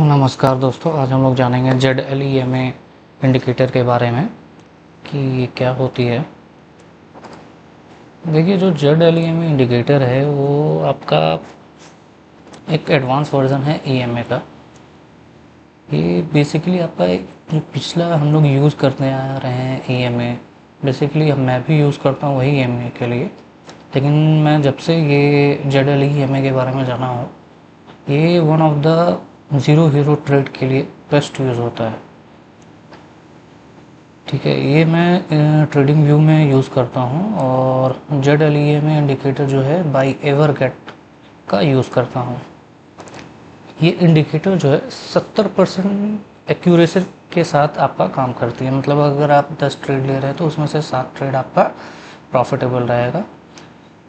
नमस्कार दोस्तों, आज हम लोग जानेंगे ZLEMA इंडिकेटर के बारे में कि ये क्या होती है। देखिए, जो ZLEMA इंडिकेटर है वो आपका एक एडवांस वर्जन है EMA का। ये बेसिकली आपका एक जो पिछला हम लोग यूज़ करते आ रहे हैं EMA, बेसिकली मैं भी यूज़ करता हूँ वही EMA के लिए। लेकिन मैं जब से ये ZLEMA के बारे में जाना हूँ, ये one of the zero hero trade के लिए बेस्ट यूज़ होता है। ठीक है, ये मैं ट्रेडिंग व्यू में यूज़ करता हूँ और ZLEMA इंडिकेटर जो है बाई एवरगेट का यूज़ करता हूँ। ये इंडिकेटर जो है 70% एक्यूरेसी के साथ आपका काम करती है। मतलब अगर आप 10 ट्रेड ले रहे हैं तो उसमें से 7 ट्रेड आपका प्रॉफिटेबल रहेगा।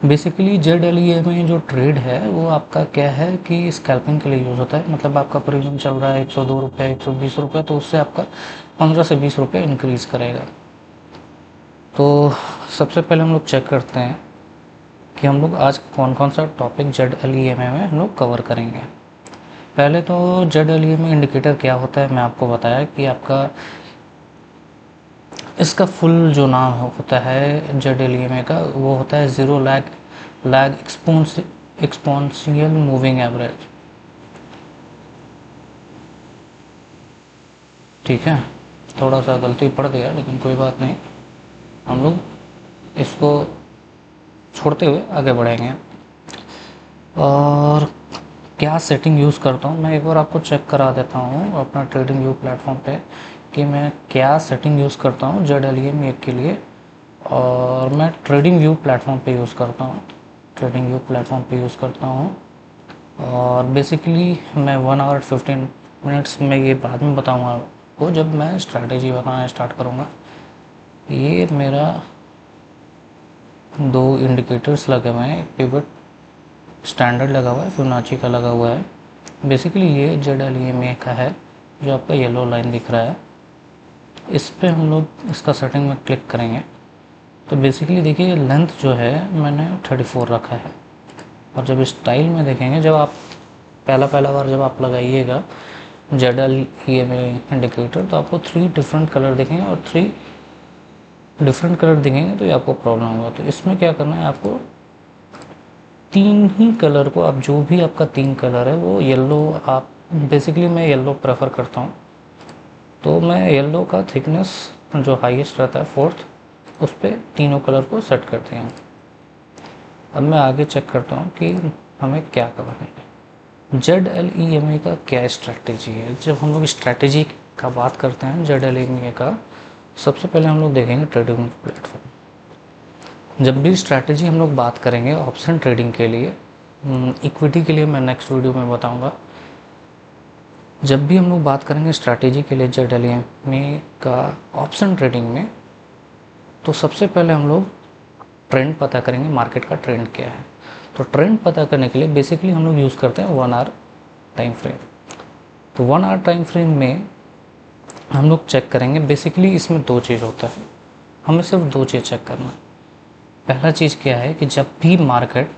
बेसिकली ZLEMA जो ट्रेड है वो आपका क्या है कि स्कैल्पिंग के लिए यूज़ होता है। मतलब आपका प्रीमियम चल रहा है 102 रुपये, 120 रुपये, तो उससे आपका 15 से 20 रुपये इंक्रीज़ करेगा। तो सबसे पहले हम लोग चेक करते हैं कि हम लोग आज कौन कौन सा टॉपिक ZLEMA में हम लोग कवर करेंगे। पहले तो ZLEMA इंडिकेटर क्या होता है मैं आपको बताया कि आपका इसका फुल जो नाम होता है ZLEMA का, वो होता है zero lag exponential moving average. ठीक है, थोड़ा सा गलती पड़ गया लेकिन कोई बात नहीं, हम लोग इसको छोड़ते हुए आगे बढ़ेंगे। और क्या सेटिंग यूज़ करता हूँ मैं एक बार आपको चेक करा देता हूँ अपना ट्रेडिंग व्यू प्लेटफॉर्म पे कि मैं क्या सेटिंग यूज़ करता हूँ ZLEMA के लिए। और मैं ट्रेडिंग व्यू प्लेटफॉर्म पे यूज़ करता हूँ, ट्रेडिंग व्यू प्लेटफॉर्म पे यूज़ करता हूँ। और बेसिकली मैं 1 आवर 15 मिनट्स में ये बाद में बताऊँगा आपको जब मैं स्ट्रैटेजी बनाना स्टार्ट करूँगा। ये मेरा 2 इंडिकेटर्स लगे हुए हैं, पिवट स्टैंडर्ड लगा हुआ है, फिबोनाची का लगा हुआ है। बेसिकली ये ZLEMA का है जो आपका येलो लाइन दिख रहा है। इस पे हम लोग इसका सेटिंग में क्लिक करेंगे तो बेसिकली देखिए लेंथ जो है मैंने 34 रखा है। और जब स्टाइल में देखेंगे, जब आप पहला बार जब आप लगाइएगा ZLEMA इंडिकेटर तो आपको 3 डिफरेंट कलर दिखेंगे और 3 डिफरेंट कलर दिखेंगे तो ये आपको प्रॉब्लम होगा। तो इसमें क्या करना है, आपको 3 ही कलर को, आप जो भी आपका 3 कलर है वो येलो, आप बेसिकली मैं येलो प्रेफर करता हूँ तो मैं येलो का थिकनेस जो हाईएस्ट रहता है 4th, उस पर तीनों कलर को सेट करते हैं। अब मैं आगे चेक करता हूँ कि हमें क्या करना है। ZLEMA का क्या स्ट्रैटेजी है। जब हम लोग स्ट्रैटेजी का बात करते हैं ZLEMA का, सबसे पहले हम लोग देखेंगे ट्रेडिंग प्लेटफॉर्म। जब भी स्ट्रैटेजी हम लोग बात करेंगे ऑप्शन ट्रेडिंग के लिए, इक्विटी के लिए मैं नेक्स्ट वीडियो में बताऊंगा। जब भी हम लोग बात करेंगे स्ट्रैटेजी के लिए ZLEMA का ऑप्शन ट्रेडिंग में, तो सबसे पहले हम लोग ट्रेंड पता करेंगे, मार्केट का ट्रेंड क्या है। तो ट्रेंड पता करने के लिए बेसिकली हम लोग यूज़ करते हैं 1 आवर टाइम फ्रेम। तो 1 आवर टाइम फ्रेम में हम लोग चेक करेंगे, बेसिकली इसमें 2 चीज़ होता है, हमें सिर्फ 2 चीज़ चेक करना है। पहला चीज़ क्या है कि जब भी मार्केट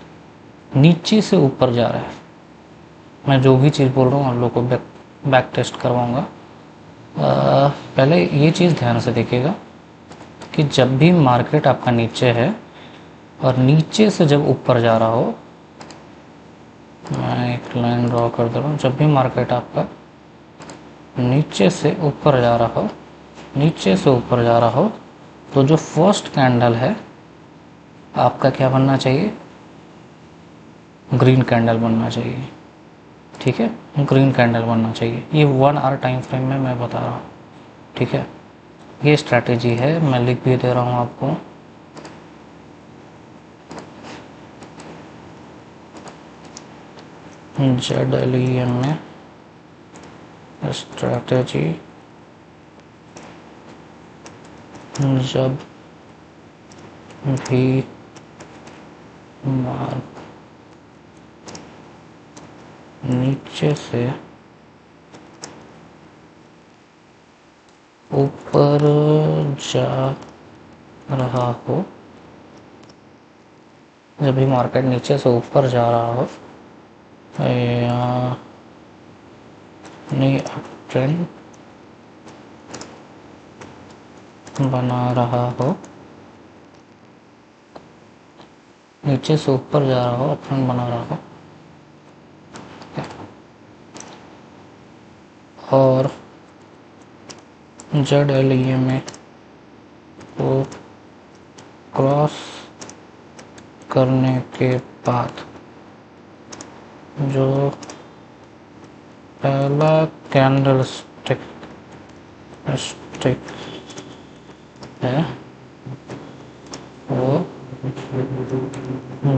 नीचे से ऊपर जा रहा है, मैं जो भी चीज़ बोल रहा हूँ आप लोग को बैक टेस्ट करवाऊँगा। पहले ये चीज़ ध्यान से देखिएगा कि जब भी मार्केट आपका नीचे है और नीचे से जब ऊपर जा रहा हो, मैं एक लाइन ड्रॉ कर दे रहा हूँ, जब भी मार्केट आपका नीचे से ऊपर जा रहा हो, नीचे से ऊपर जा रहा हो, तो जो फर्स्ट कैंडल है आपका क्या बनना चाहिए, ग्रीन कैंडल बनना चाहिए। ठीक है, ग्रीन कैंडल बनना चाहिए। ये 1 आवर टाइम फ्रेम में मैं बता रहा हूँ। ठीक है, ये स्ट्रैटेजी है, मैं लिख भी दे रहा हूँ आपको। ZLEMA स्ट्रैटेजी जब भी नीचे से ऊपर जा रहा हो, जब भी मार्केट नीचे से ऊपर जा रहा हो या नई अप ट्रेंड बना रहा हो, नीचे से ऊपर जा रहा हो, अप ट्रेंड बना रहा हो, और ZLEMA को क्रॉस करने के बाद जो पहला कैंडल स्टिक है वो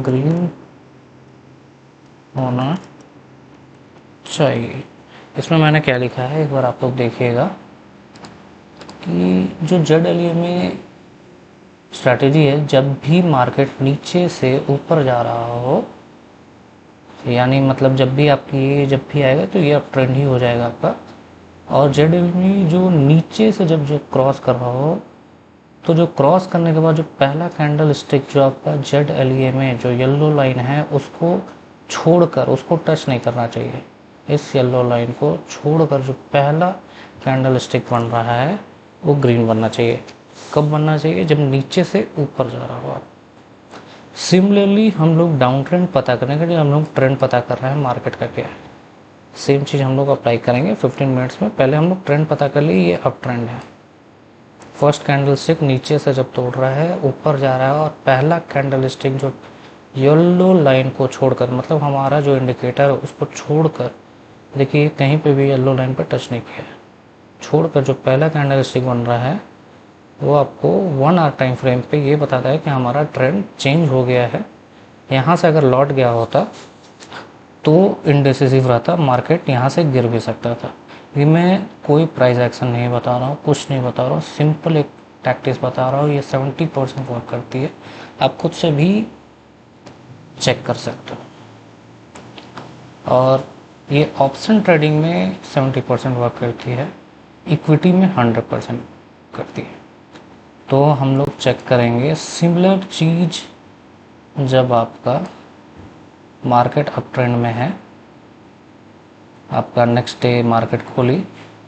ग्रीन होना चाहिए। इसमें मैंने क्या लिखा है एक बार आप लोग देखिएगा कि जो ZLEMA स्ट्रैटेजी है, जब भी मार्केट नीचे से ऊपर जा रहा हो, यानी मतलब जब भी आपकी ये जब भी आएगा तो ये अप ट्रेंड ही हो जाएगा आपका। और ZLEMA जो नीचे से जब जो क्रॉस कर रहा हो, तो जो क्रॉस करने के बाद जो पहला कैंडल स्टिक जो आपका ZLEMA जो येलो लाइन है उसको छोड़कर, उसको टच नहीं करना चाहिए। इस येलो लाइन को छोड़कर जो पहला कैंडल स्टिक बन रहा है वो ग्रीन बनना चाहिए। कब बनना चाहिए? जब नीचे से ऊपर जा रहा हो आप। सिमिलरली हम लोग डाउन ट्रेंड पता करने के लिए हम लोग ट्रेंड पता कर रहे हैं मार्केट का क्या है, सेम चीज़ हम लोग अप्लाई करेंगे 15 मिनट्स में। पहले हम लोग ट्रेंड पता कर लिए, ये अप ट्रेंड है। फर्स्ट कैंडल स्टिक नीचे से जब तोड़ रहा है ऊपर जा रहा है, और पहला कैंडल स्टिक जो येलो लाइन को छोड़कर, मतलब हमारा जो इंडिकेटर है उसको छोड़कर, देखिए कहीं पे भी येलो लाइन पर टच नहीं किया है, छोड़कर जो पहला कैंडल स्टिक बन रहा है वो आपको 1 आवर टाइम फ्रेम पे ये बताता है कि हमारा ट्रेंड चेंज हो गया है। यहाँ से अगर लौट गया होता तो इंडिसिसिव रहता, मार्केट यहाँ से गिर भी सकता था। ये मैं कोई प्राइस एक्शन नहीं बता रहा हूँ, कुछ नहीं बता रहा हूँ, सिंपल एक टैक्टिक्स बता रहा हूँ। ये 70% वर्क करती है, आप खुद से भी चेक कर सकते हो। और ये ऑप्शन ट्रेडिंग में 70% वर्क करती है, इक्विटी में 100% करती है। तो हम लोग चेक करेंगे सिमिलर चीज़ जब आपका मार्केट अप ट्रेंड में है, आपका नेक्स्ट डे मार्केट खोली,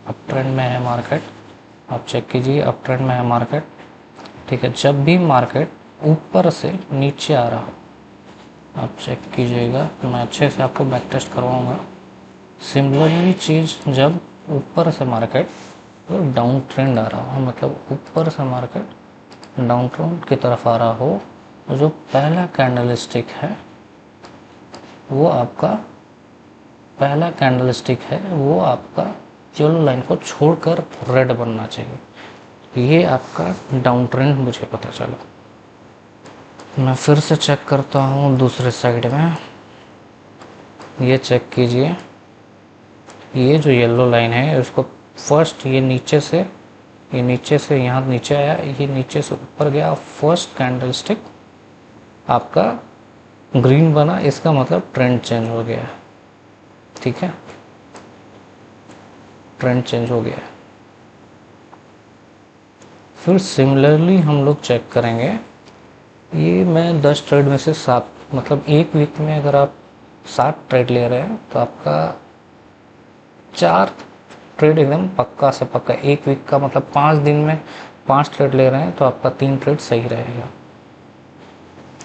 अप ट्रेंड में है मार्केट, आप चेक कीजिए अप ट्रेंड में है मार्केट, ठीक है। जब भी मार्केट ऊपर से नीचे आ रहा हो आप चेक कीजिएगा, मैं अच्छे से आपको बैक टेस्ट करवाऊँगा। सिमिलरली चीज़ जब ऊपर से मार्केट डाउन ट्रेंड आ रहा हो, मतलब ऊपर से मार्केट डाउन ट्रेंड की तरफ आ रहा हो, जो पहला कैंडल स्टिक है वो आपका पहला कैंडल स्टिक है वो आपका येलो लाइन को छोड़कर रेड बनना चाहिए। ये आपका डाउन ट्रेंड मुझे पता चला। मैं फिर से चेक करता हूँ दूसरे साइड में, ये चेक कीजिए, ये जो येलो लाइन है इसको फर्स्ट ये नीचे से यहाँ नीचे आया, ये नीचे से ऊपर गया, फर्स्ट कैंडल स्टिक आपका ग्रीन बना, इसका मतलब ट्रेंड चेंज हो गया है, ठीक है, ट्रेंड चेंज हो गया है। फिर सिमिलरली हम लोग चेक करेंगे, ये मैं 10 ट्रेड में से 7, मतलब एक वीक में अगर आप 7 ट्रेड ले रहे हैं तो आपका 4 ट्रेड एकदम पक्का से पक्का, एक वीक का मतलब 5 दिन में 5 ट्रेड ले रहे हैं तो आपका 3 ट्रेड सही रहेगा।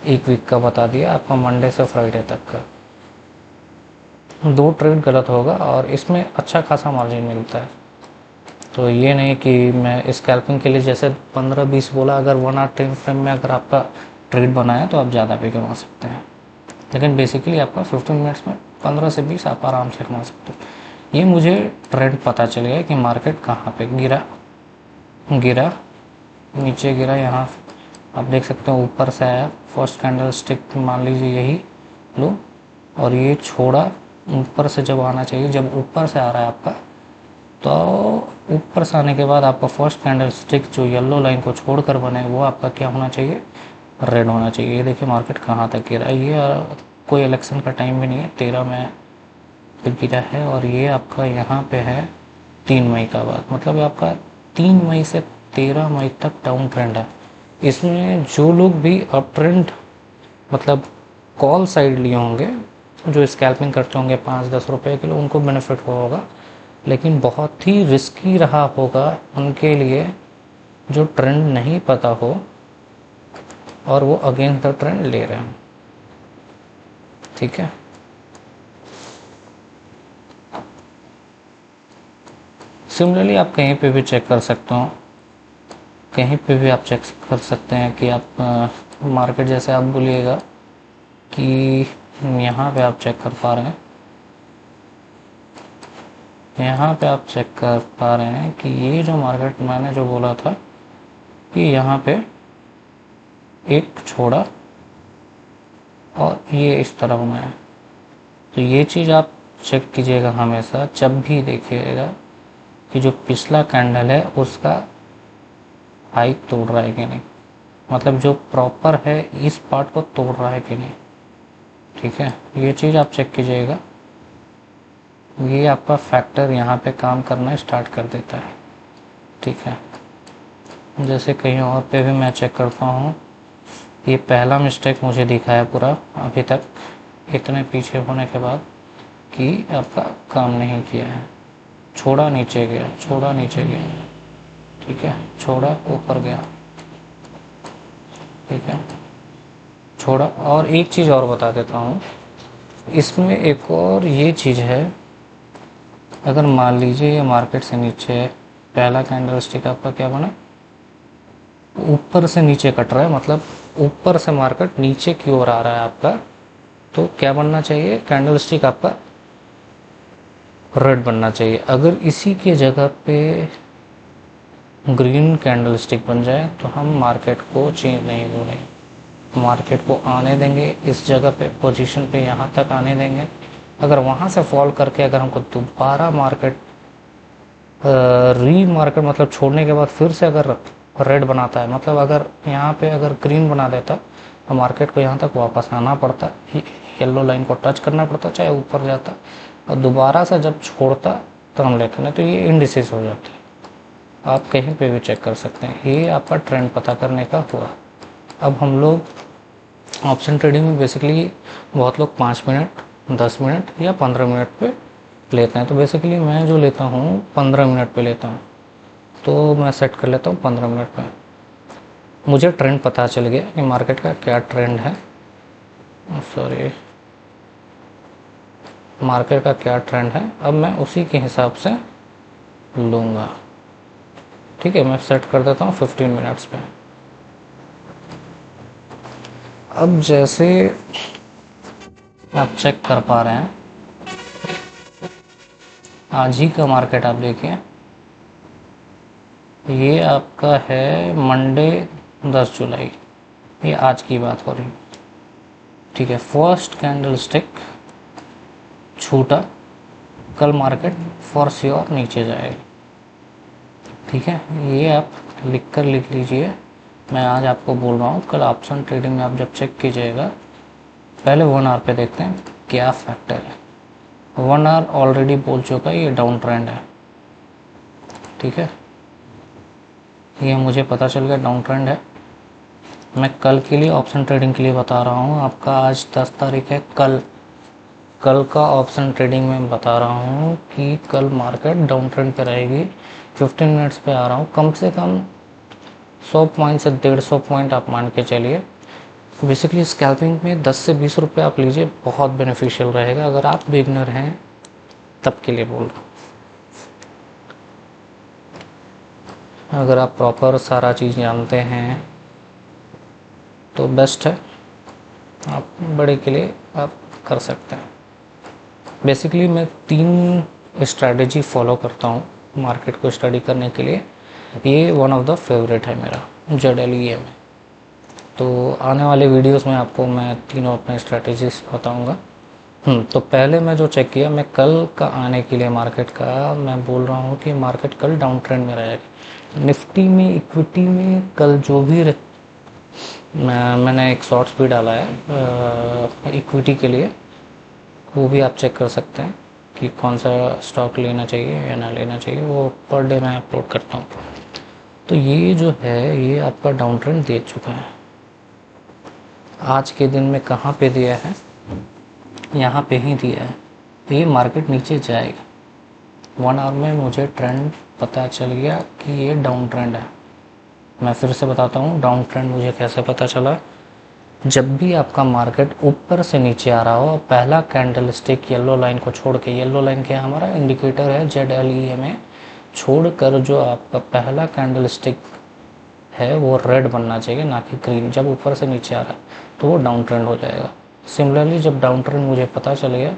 एक वीक का बता दिया, आपका मंडे से फ्राइडे तक का 2 ट्रेड गलत होगा और इसमें अच्छा खासा मार्जिन मिलता है। तो ये नहीं कि मैं स्कैल्पिंग के लिए जैसे 15-20 बोला, अगर 1 आवर टाइम फ्रेम में अगर आपका ट्रेड बना है तो आप ज़्यादा भी कमा सकते हैं, लेकिन बेसिकली आपका 15 मिनट्स में 15 से 20 आप आराम से कमा सकते हो। ये मुझे ट्रेंड पता चल गया कि मार्केट कहाँ पे गिरा नीचे गिरा, यहाँ आप देख सकते हो ऊपर से आया, फर्स्ट कैंडल स्टिक मान लीजिए यही लो, और ये छोड़ा ऊपर से जब आना चाहिए, जब ऊपर से आ रहा है आपका, तो ऊपर से आने के बाद आपका फर्स्ट कैंडल स्टिक जो येलो लाइन को छोड़कर बने वो आपका क्या होना चाहिए? रेड होना चाहिए। ये देखिए मार्केट कहाँ तक गिरा, ये कोई इलेक्शन का टाइम भी नहीं है, 13 में गिरा है, और ये आपका यहाँ पे है 3 मई का बाद, मतलब आपका 3 मई से 13 मई तक डाउन ट्रेंड है। इसमें जो लोग भी अप ट्रेंड मतलब कॉल साइड लिए होंगे, जो स्कैल्पिंग करते होंगे 5-10 रुपए के लिए, उनको बेनिफिट होगा। लेकिन बहुत ही रिस्की रहा होगा उनके लिए जो ट्रेंड नहीं पता हो और वो अगेंस्ट द ट्रेंड ले रहे हैं। ठीक है, सिमिलरली आप कहीं पे भी चेक कर सकते हो, कहीं पे भी आप चेक कर सकते हैं कि आप मार्केट जैसे आप बोलिएगा कि यहाँ पे आप चेक कर पा रहे हैं, यहाँ पे आप चेक कर पा रहे हैं कि ये जो मार्केट मैंने जो बोला था कि यहाँ पे एक छोड़ा और ये इस तरह बना है। तो ये चीज़ आप चेक कीजिएगा हमेशा जब भी देखिएगा कि जो पिछला कैंडल है उसका हाइक तोड़ रहा है कि नहीं, मतलब जो प्रॉपर है इस पार्ट को तोड़ रहा है कि नहीं। ठीक है, ये चीज़ आप चेक कीजिएगा, ये आपका फैक्टर यहाँ पे काम करना स्टार्ट कर देता है। ठीक है, जैसे कहीं और पे भी मैं चेक करता हूँ, ये पहला मिस्टेक मुझे दिखा है पूरा अभी तक इतने पीछे होने के बाद कि आपका काम नहीं किया है। छोड़ा नीचे गया, छोड़ा नीचे गया, ठीक है, छोड़ा ऊपर गया, ठीक है, छोड़ा। और एक चीज़ और बता देता हूँ इसमें, एक और ये चीज़ है, अगर मान लीजिए ये मार्केट से नीचे पहला कैंडल स्टिक आपका क्या बना, ऊपर से नीचे कट रहा है, मतलब ऊपर से मार्केट नीचे की ओर आ रहा है आपका, तो क्या बनना चाहिए, कैंडल स्टिक आपका रेड बनना चाहिए। अगर इसी के जगह पे ग्रीन कैंडल स्टिक बन जाए तो हम मार्केट को चेंज नहीं होने, मार्केट को आने देंगे इस जगह पे, पोजीशन पे यहाँ तक आने देंगे। अगर वहाँ से फॉल करके अगर हमको दोबारा मार्केट री मार्केट मतलब छोड़ने के बाद फिर से अगर रेड बनाता है, मतलब अगर यहाँ पे अगर ग्रीन बना देता तो मार्केट को यहाँ तक वापस आना पड़ता, येलो लाइन को टच करना पड़ता, चाहे ऊपर जाता, और दोबारा से जब छोड़ता तो हम लेते, नहीं तो ये इंडिसेस हो जाते। आप कहीं पे भी चेक कर सकते हैं, ये आपका ट्रेंड पता करने का हुआ। अब हम लोग ऑप्शन ट्रेडिंग में बेसिकली बहुत लोग 5 मिनट, 10 मिनट या 15 मिनट पे लेते हैं, तो बेसिकली मैं जो लेता हूँ 15 मिनट पे लेता हूँ, तो मैं सेट कर लेता हूँ 15 मिनट पे। मुझे ट्रेंड पता चल गया कि मार्केट का क्या ट्रेंड है, सॉरी, मार्केट का क्या ट्रेंड है, अब मैं उसी के हिसाब से लूँगा। ठीक है, मैं सेट कर देता हूँ 15 मिनट्स पे। अब जैसे आप चेक कर पा रहे हैं, आज ही का मार्केट आप देखिए, ये आपका है मंडे 10 जुलाई, ये आज की बात हो रही। ठीक है, फर्स्ट कैंडल स्टिक छूटा, कल मार्केट फॉर श्योर नीचे जाएगा। ठीक है, ये आप लिख लीजिए, मैं आज आपको बोल रहा हूँ, कल ऑप्शन ट्रेडिंग में आप जब चेक कीजिएगा, पहले 1 आवर पे देखते हैं क्या फैक्टर है। 1 आवर ऑलरेडी बोल चुका है ये डाउन ट्रेंड है। ठीक है, ये मुझे पता चल गया डाउन ट्रेंड है। मैं कल के लिए ऑप्शन ट्रेडिंग के लिए बता रहा हूँ, आपका आज 10 तारीख है, कल का ऑप्शन ट्रेडिंग में बता रहा हूँ कि कल मार्केट डाउन ट्रेंड पे रहेगी। 15 मिनट्स पे आ रहा हूँ, कम से कम 100 पॉइंट से 150 पॉइंट आप मान के चलिए। बेसिकली स्कैल्पिंग में 10 से 20 रुपये आप लीजिए, बहुत बेनिफिशियल रहेगा अगर आप बिगनर हैं तब के लिए बोल रहा हूँ। अगर आप प्रॉपर सारा चीज़ जानते हैं तो बेस्ट है, आप बड़े के लिए आप कर सकते हैं। बेसिकली मैं 3 स्ट्रैटेजी फॉलो करता हूँ मार्केट को स्टडी करने के लिए, ये वन ऑफ द फेवरेट है मेरा ZLEM में। तो आने वाले वीडियोस में आपको मैं तीनों अपने स्ट्रैटेजीज बताऊँगा। तो पहले मैं जो चेक किया, मैं कल का आने के लिए मार्केट का मैं बोल रहा हूँ कि मार्केट कल डाउन ट्रेंड में रहेगा। निफ्टी में, इक्विटी में कल जो भी मैंने एक शॉर्ट्स भी डाला है इक्विटी के लिए, वो भी आप चेक कर सकते हैं कि कौन सा स्टॉक लेना चाहिए या ना लेना चाहिए, वो पर डे मैं अपलोड करता हूँ। तो ये जो है ये आपका डाउन ट्रेंड दे चुका है। आज के दिन में कहाँ पे दिया है, यहाँ पे ही दिया है, तो ये मार्केट नीचे जाएगा। 1 आवर में मुझे ट्रेंड पता चल गया कि ये डाउन ट्रेंड है। मैं फिर से बताता हूँ डाउन ट्रेंड मुझे कैसे पता चला। जब भी आपका मार्केट ऊपर से नीचे आ रहा हो, पहला कैंडल स्टिक येलो लाइन को छोड़ के, येलो लाइन क्या है हमारा इंडिकेटर है ZLE में, छोड़कर जो आपका पहला कैंडल स्टिक है वो रेड बनना चाहिए, ना कि ग्रीन। जब ऊपर से नीचे आ रहा है तो वो डाउन ट्रेंड हो जाएगा। सिमिलरली जब डाउन ट्रेंड मुझे पता चल गया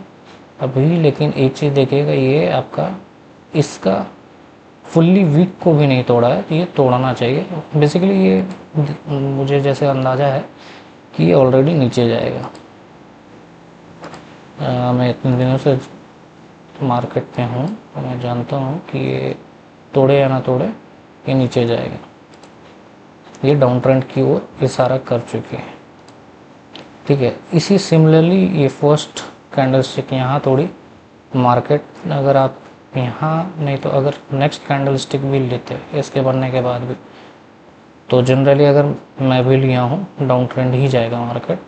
अभी, लेकिन एक चीज़ देखिएगा, ये आपका इसका फुल्ली वीक को भी नहीं तोड़ा है, ये तोड़ना चाहिए। बेसिकली ये मुझे जैसे अंदाज़ा है कि ये ऑलरेडी नीचे जाएगा। मैं इतने दिनों से मार्केट में हूँ तो मैं जानता हूँ कि ये तोड़े या ना तोड़े ये नीचे जाएगा। ये डाउन ट्रेंड की ओर इशारा कर चुकी है, ठीक है। इसी सिमिलरली ये फर्स्ट कैंडल स्टिक यहाँ तोड़ी मार्केट, अगर आप यहाँ नहीं तो अगर नेक्स्ट कैंडल स्टिक भी लेते इसके बनने के बाद भी, तो जनरली अगर मैं भी लिया हूँ डाउन ट्रेंड ही जाएगा मार्केट।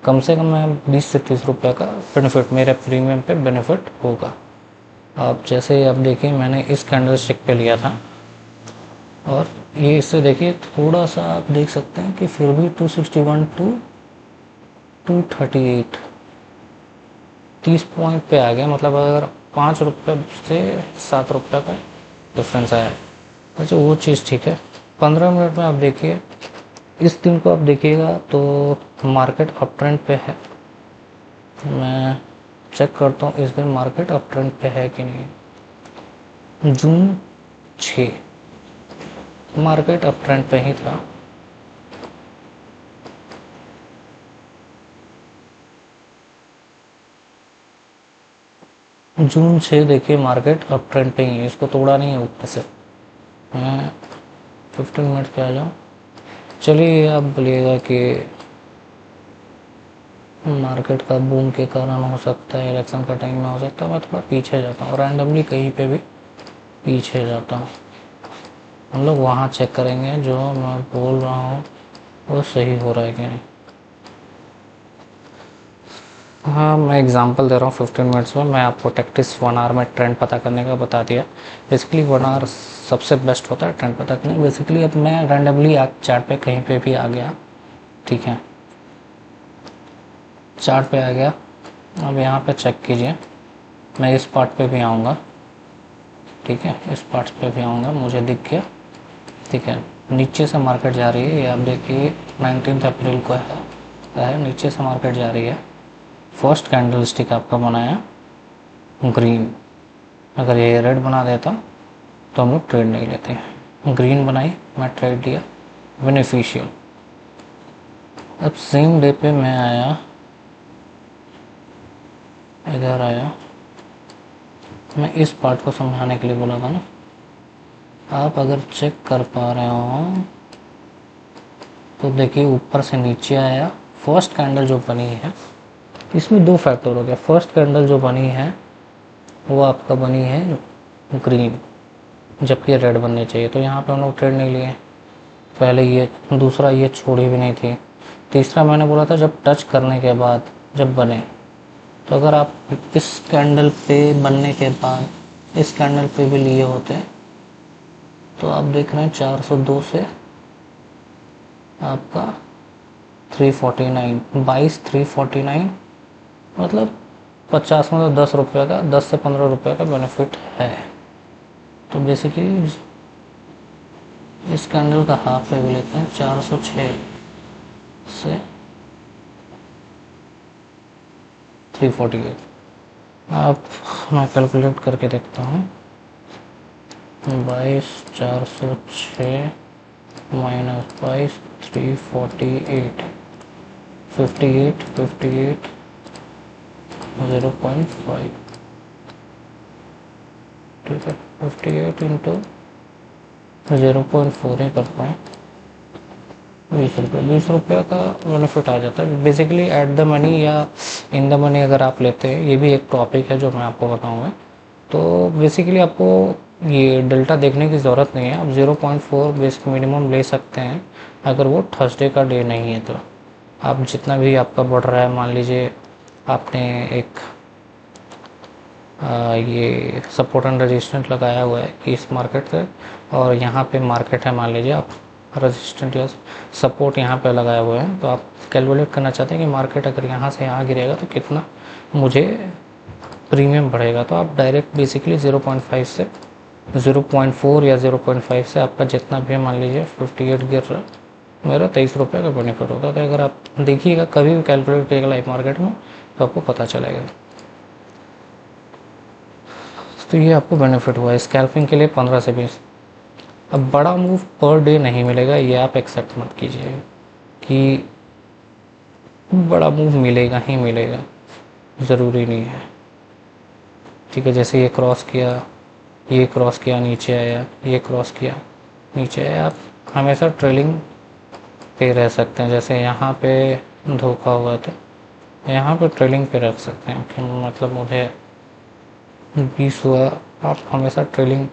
कम से कम मैं 20 से 30 रुपये का बेनिफिट मेरे प्रीमियम पे बेनिफिट होगा। आप जैसे आप देखिए मैंने इस कैंडल स्टिक पे लिया था और ये इससे देखिए थोड़ा सा आप देख सकते हैं कि फिर भी 261 टू 238 30 पॉइंट पे आ गया। मतलब अगर 5 रुपये से 7 रुपये का डिफरेंस आया है, अच्छा वो चीज़ ठीक है। 15 मिनट में आप देखिए, इस दिन को आप देखिएगा तो मार्केट अप ट्रेंड पे है। मैं चेक करता हूँ इस दिन मार्केट अप ट्रेंड पे है कि नहीं। जून 6 मार्केट अप ट्रेंड पे ही था। जून 6 देखिए मार्केट अप ट्रेंड पे ही है, इसको तोड़ा नहीं है ऊपर से। मैं 15 मिनट पे आ जाऊँ। चलिए आप बोलिएगा कि मार्केट का बूम के कारण हो सकता है, इलेक्शन का टाइम में हो सकता है, मैं थोड़ा पीछे जाता हूँ, रैंडमली कहीं पे भी पीछे जाता हूँ। हम लोग वहाँ चेक करेंगे जो मैं बोल रहा हूँ वो सही हो रहा है कि नहीं। हाँ मैं एग्जांपल दे रहा हूँ 15 मिनट्स में। मैं आपको टैक्टिक्स 1 आवर में ट्रेंड पता करने का बता दिया। बेसिकली 1 आवर सबसे बेस्ट होता है ट्रेंड पता करने। बेसिकली अब मैं रैंडमली चार्ट पे कहीं पे भी आ गया, ठीक है, चार्ट पे आ गया। अब यहाँ पे चेक कीजिए, मैं इस पार्ट पे भी आऊँगा, ठीक है, इस पार्ट पे भी आऊँगा, मुझे दिख गया, ठीक है। नीचे से मार्केट जा रही है, ये आप देखिए 19 अप्रैल को है, नीचे से मार्केट जा रही है। फर्स्ट कैंडल स्टिक आपका बनाया ग्रीन, अगर ये रेड बना देता तो हम लोग ट्रेड नहीं लेते हैं। ग्रीन बनाई, मैं ट्रेड लिया, बेनिफिशियल। अब सेम डे पे मैं आया, इधर आया, मैं इस पार्ट को समझाने के लिए बोला था ना। आप अगर चेक कर पा रहे हो तो देखिए ऊपर से नीचे आया। फर्स्ट कैंडल जो बनी है इसमें 2 फैक्टर हो गया। फर्स्ट कैंडल जो बनी है वो आपका बनी है ग्रीन, जबकि रेड बननी चाहिए, तो यहाँ पे हम लोग ट्रेड नहीं लिए पहले। ये दूसरा, ये छोड़ी भी नहीं थी। तीसरा मैंने बोला था जब टच करने के बाद जब बने, तो अगर आप इस कैंडल पे बनने के बाद इस कैंडल पे भी लिए होते तो आप देख रहे हैं 402 से आपका 349, 22,349, मतलब 50 में 10 रुपये का, 10 से 15 रुपये का बेनिफिट है। तो बेसिकली इस कैंडल का हाफ पे भी लेते हैं 406 से 348। आप मैं कैलकुलेट करके देखता हूँ, 22,406 माइनस 22,348, 58 0.5, ठीक है, 58 इंटू 0.4 ही कर पाए, 20 रुपये का बेनिफिट आ जाता है। बेसिकली एट द मनी या इन द मनी अगर आप लेते हैं, ये भी एक टॉपिक है जो मैं आपको बताऊंगा। तो बेसिकली आपको ये डेल्टा देखने की ज़रूरत नहीं है, आप 0.4 बेसिक मिनिमम ले सकते हैं अगर वो थर्सडे का डे नहीं है। तो आप जितना भी आपका बढ़ रहा है, मान लीजिए आपने एक ये सपोर्ट एंड रेजिस्टेंट लगाया हुआ है कि इस मार्केट से, और यहाँ पे मार्केट है मान लीजिए, आप रेजिस्टेंट या सपोर्ट यहाँ पे लगाए हुए हैं, तो आप कैलकुलेट करना चाहते हैं कि मार्केट अगर यहाँ से यहाँ गिरेगा तो कितना मुझे प्रीमियम बढ़ेगा। तो आप डायरेक्ट बेसिकली 0.5 से 0.4 या 0.5 से आपका जितना भी मान लीजिए 58 गिर रहा, मेरा 23 रुपये का बेनिफिट होता है। तो अगर आप देखिएगा कभी भी कैलकुलेट करिएगा लाइव मार्केट में तो आपको पता चलेगा। तो ये आपको बेनिफिट हुआ है स्कैल्पिंग के लिए 15 से 20। अब बड़ा मूव पर डे नहीं मिलेगा, ये आप एक्सेप्ट मत कीजिए कि बड़ा मूव मिलेगा ही मिलेगा, ज़रूरी नहीं है। ठीक है, जैसे ये क्रॉस किया, ये क्रॉस किया नीचे आया, ये क्रॉस किया नीचे आया, आप हमेशा ट्रेलिंग पे रह सकते हैं। जैसे यहाँ पे धोखा हुआ था, यहाँ पे ट्रेलिंग पे रख सकते हैं कि मतलब मुझे 20 हुआ, आप हमेशा ट्रेलिंग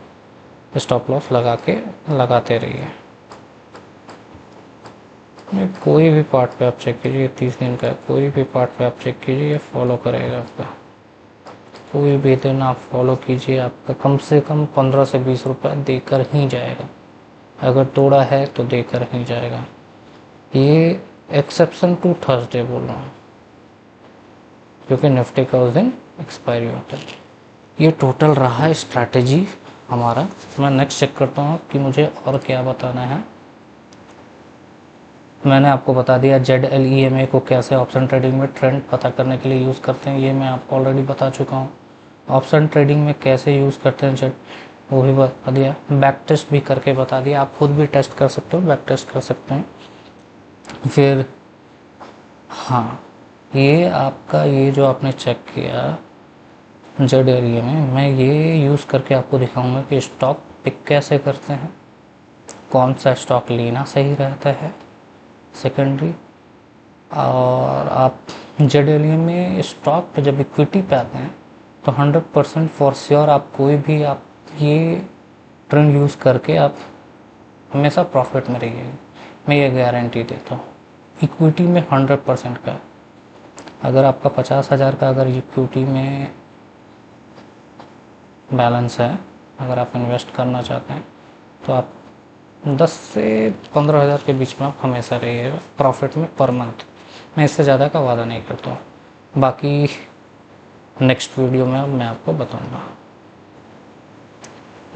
स्टॉप लॉस लगाते रहिए। कोई भी पार्ट पे आप चेक कीजिए, 30 दिन का कोई भी पार्ट पे आप चेक कीजिए, ये फॉलो करेगा आपका। कोई भी दिन आप फॉलो कीजिए, आपका कम से कम 15 से 20 रुपये देकर ही जाएगा। अगर तोड़ा है तो देकर ही जाएगा। ये एक्सेप्शन टू थर्सडे बोल रहा हूँ, क्योंकि निफ्टी का उस दिन एक्सपायरी होता है। ये टोटल रहा स्ट्रैटेजी हमारा। मैं नेक्स्ट चेक करता हूँ कि मुझे और क्या बताना है। मैंने आपको बता दिया ZLEMA को कैसे ऑप्शन ट्रेडिंग में ट्रेंड पता करने के लिए यूज़ करते हैं, ये मैं आपको ऑलरेडी बता चुका हूँ। ऑप्शन ट्रेडिंग में कैसे यूज़ करते हैं जेड, वो भी बता दिया। बैक टेस्ट भी करके बता दिया, आप खुद भी टेस्ट कर सकते हो, बैक टेस्ट कर सकते हैं। फिर हाँ, ये आपका ये जो आपने चेक किया ZLEMA में, मैं ये यूज़ करके आपको दिखाऊंगा कि स्टॉक पिक कैसे करते हैं, कौन सा स्टॉक लेना सही रहता है सेकेंडरी। और आप ZLEMA में स्टॉक पे जब इक्विटी पे आते हैं तो 100% फॉर श्योर आप कोई भी आप ये ट्रेंड यूज़ करके आप हमेशा प्रॉफिट में रहिएगा, मैं ये गारंटी देता हूँ। इक्विटी में 100% का, अगर आपका 50,000 का अगर इक्विटी में बैलेंस है, अगर आप इन्वेस्ट करना चाहते हैं तो आप 10 से 15,000 के बीच में आप हमेशा रहिएगा प्रॉफिट में पर मंथ। मैं इससे ज़्यादा का वादा नहीं करता हूँ। बाकी नेक्स्ट वीडियो में मैं आपको बताऊँगा,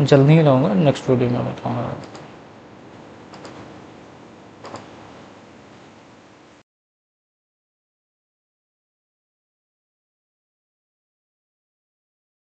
जल्दी ही लाऊंगा, नेक्स्ट वीडियो में बताऊँगा।